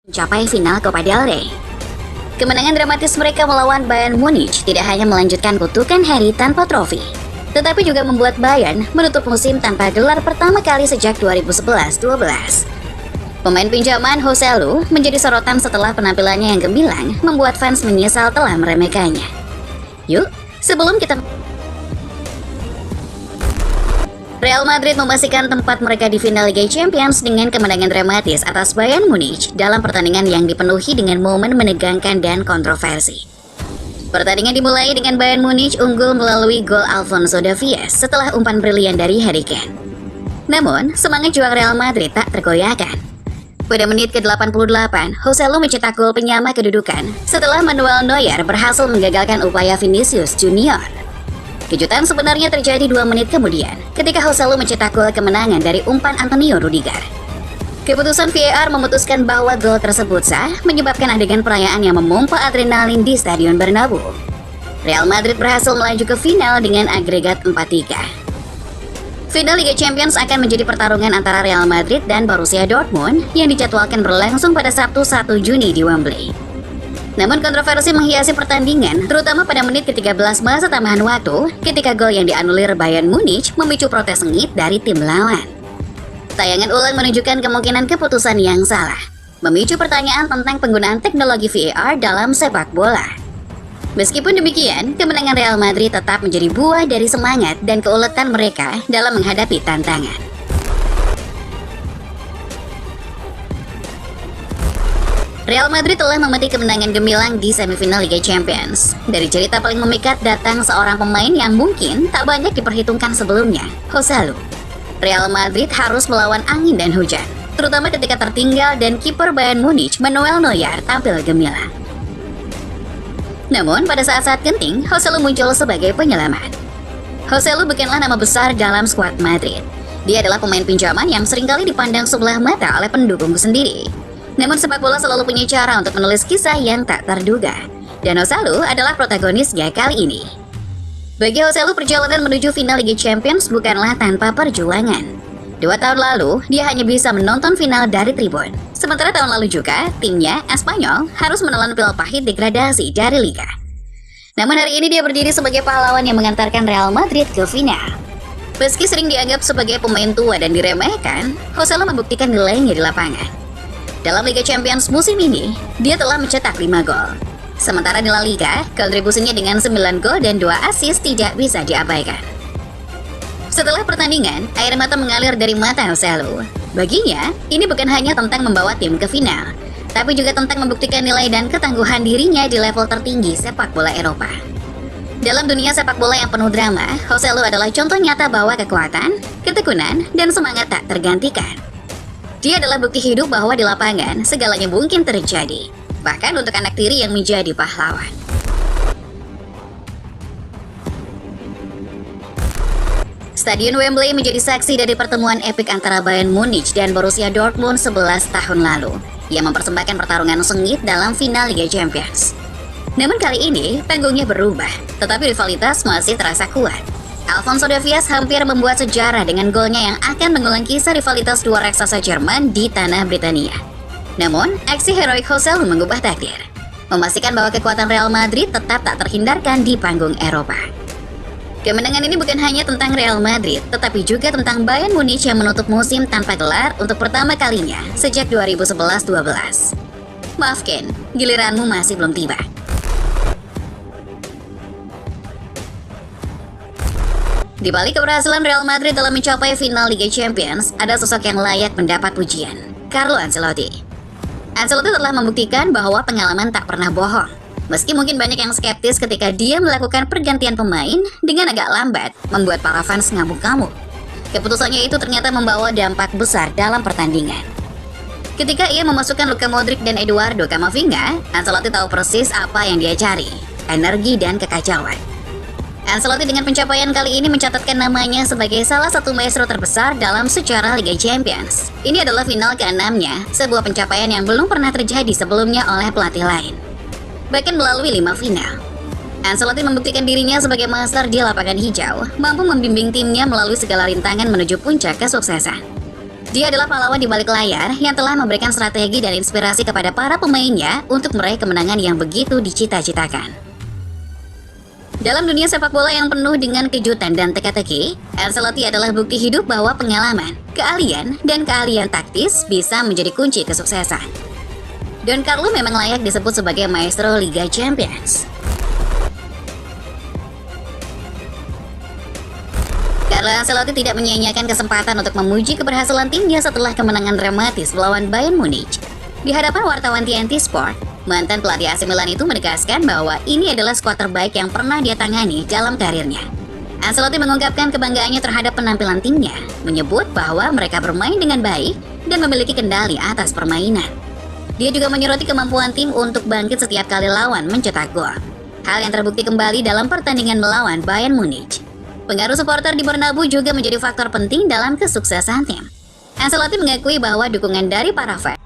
mencapai final Copa del Rey. Kemenangan dramatis mereka melawan Bayern Munich tidak hanya melanjutkan kutukan Harry tanpa trofi, tetapi juga membuat Bayern menutup musim tanpa gelar pertama kali sejak 2011-12. Pemain pinjaman Joselu menjadi sorotan setelah penampilannya yang gemilang membuat fans menyesal telah meremehkannya. Yuk, sebelum kita... Real Madrid memastikan tempat mereka di final Liga Champions dengan kemenangan dramatis atas Bayern Munich dalam pertandingan yang dipenuhi dengan momen menegangkan dan kontroversi. Pertandingan dimulai dengan Bayern Munich unggul melalui gol Alphonso Davies setelah umpan brilian dari Harry Kane. Namun, semangat juang Real Madrid tak tergoyahkan. Pada menit ke-88, Joselu mencetak gol penyama kedudukan setelah Manuel Neuer berhasil menggagalkan upaya Vinicius Junior. Kejutan sebenarnya terjadi 2 menit kemudian ketika Joselu mencetak gol kemenangan dari umpan Antonio Rudiger. Keputusan VAR memutuskan bahwa gol tersebut sah, menyebabkan adegan perayaan yang memompa adrenalin di Stadion Bernabeu. Real Madrid berhasil melaju ke final dengan agregat 4-3. Final Liga Champions akan menjadi pertarungan antara Real Madrid dan Borussia Dortmund yang dijadwalkan berlangsung pada Sabtu 1 Juni di Wembley. Namun kontroversi menghiasi pertandingan, terutama pada menit ke-13 masa tambahan waktu, ketika gol yang dianulir Bayern Munich memicu protes sengit dari tim lawan. Tayangan ulang menunjukkan kemungkinan keputusan yang salah, memicu pertanyaan tentang penggunaan teknologi VAR dalam sepak bola. Meskipun demikian, kemenangan Real Madrid tetap menjadi buah dari semangat dan keuletan mereka dalam menghadapi tantangan. Real Madrid telah memetik kemenangan gemilang di semifinal Liga Champions. Dari cerita paling memikat datang seorang pemain yang mungkin tak banyak diperhitungkan sebelumnya, Joselu. Real Madrid harus melawan angin dan hujan, terutama ketika tertinggal dan kiper Bayern Munich Manuel Neuer tampil gemilang. Namun pada saat-saat genting, Joselu muncul sebagai penyelamat. Joselu bukanlah nama besar dalam skuad Madrid. Dia adalah pemain pinjaman yang seringkali dipandang sebelah mata oleh pendukung sendiri. Namun sepak bola selalu punya cara untuk menulis kisah yang tak terduga, dan Joselu adalah protagonisnya kali ini. Bagi Joselu, perjalanan menuju final Liga Champions bukanlah tanpa perjuangan. 2 tahun lalu, dia hanya bisa menonton final dari tribun. Sementara tahun lalu juga, timnya, Espanyol, harus menelan pil pahit degradasi dari Liga. Namun hari ini dia berdiri sebagai pahlawan yang mengantarkan Real Madrid ke final. Meski sering dianggap sebagai pemain tua dan diremehkan, Joselu membuktikan nilainya di lapangan. Dalam Liga Champions musim ini, dia telah mencetak 5 gol. Sementara di La Liga, kontribusinya dengan 9 gol dan 2 assist tidak bisa diabaikan. Setelah pertandingan, air mata mengalir dari mata Joselu. Baginya, ini bukan hanya tentang membawa tim ke final, tapi juga tentang membuktikan nilai dan ketangguhan dirinya di level tertinggi sepak bola Eropa. Dalam dunia sepak bola yang penuh drama, Joselu adalah contoh nyata bahwa kekuatan, ketekunan, dan semangat tak tergantikan. Dia adalah bukti hidup bahwa di lapangan segalanya mungkin terjadi, bahkan untuk anak tiri yang menjadi pahlawan. Stadion Wembley menjadi saksi dari pertemuan epik antara Bayern Munich dan Borussia Dortmund 11 tahun lalu, yang mempersembahkan pertarungan sengit dalam final Liga Champions. Namun kali ini, panggungnya berubah, tetapi rivalitas masih terasa kuat. Alphonso Davies hampir membuat sejarah dengan golnya yang akan mengulang kisah rivalitas dua raksasa Jerman di tanah Britania. Namun, aksi heroik Joselu mengubah takdir, memastikan bahwa kekuatan Real Madrid tetap tak terhindarkan di panggung Eropa. Kemenangan ini bukan hanya tentang Real Madrid, tetapi juga tentang Bayern Munich yang menutup musim tanpa gelar untuk pertama kalinya sejak 2011-12. Maaf Ken, giliranmu masih belum tiba. Di balik keberhasilan Real Madrid dalam mencapai final Liga Champions, ada sosok yang layak mendapat pujian, Carlo Ancelotti. Ancelotti telah membuktikan bahwa pengalaman tak pernah bohong. Meski mungkin banyak yang skeptis ketika dia melakukan pergantian pemain dengan agak lambat, membuat para fans ngamuk-ngamuk. Keputusannya itu ternyata membawa dampak besar dalam pertandingan. Ketika ia memasukkan Luka Modric dan Eduardo Camavinga, Ancelotti tahu persis apa yang dia cari, energi dan kekacauan. Ancelotti dengan pencapaian kali ini mencatatkan namanya sebagai salah satu maestro terbesar dalam sejarah Liga Champions. Ini adalah final ke-6-nya, sebuah pencapaian yang belum pernah terjadi sebelumnya oleh pelatih lain, bahkan melalui 5 final. Ancelotti membuktikan dirinya sebagai master di lapangan hijau, mampu membimbing timnya melalui segala rintangan menuju puncak kesuksesan. Dia adalah pahlawan di balik layar yang telah memberikan strategi dan inspirasi kepada para pemainnya untuk meraih kemenangan yang begitu dicita-citakan. Dalam dunia sepak bola yang penuh dengan kejutan dan teka-teki, Ancelotti adalah bukti hidup bahwa pengalaman, keahlian, dan keahlian taktis bisa menjadi kunci kesuksesan. Don Carlo memang layak disebut sebagai maestro Liga Champions. Carlo Ancelotti tidak menyia-nyiakan kesempatan untuk memuji keberhasilan timnya setelah kemenangan dramatis melawan Bayern Munich. Di hadapan wartawan TNT Sport, mantan pelatih AC Milan itu menegaskan bahwa ini adalah skuad terbaik yang pernah dia tangani dalam karirnya. Ancelotti mengungkapkan kebanggaannya terhadap penampilan timnya, menyebut bahwa mereka bermain dengan baik dan memiliki kendali atas permainan. Dia juga menyoroti kemampuan tim untuk bangkit setiap kali lawan mencetak gol. Hal yang terbukti kembali dalam pertandingan melawan Bayern Munich. Pengaruh supporter di Bernabeu juga menjadi faktor penting dalam kesuksesan tim. Ancelotti mengakui bahwa dukungan dari para fans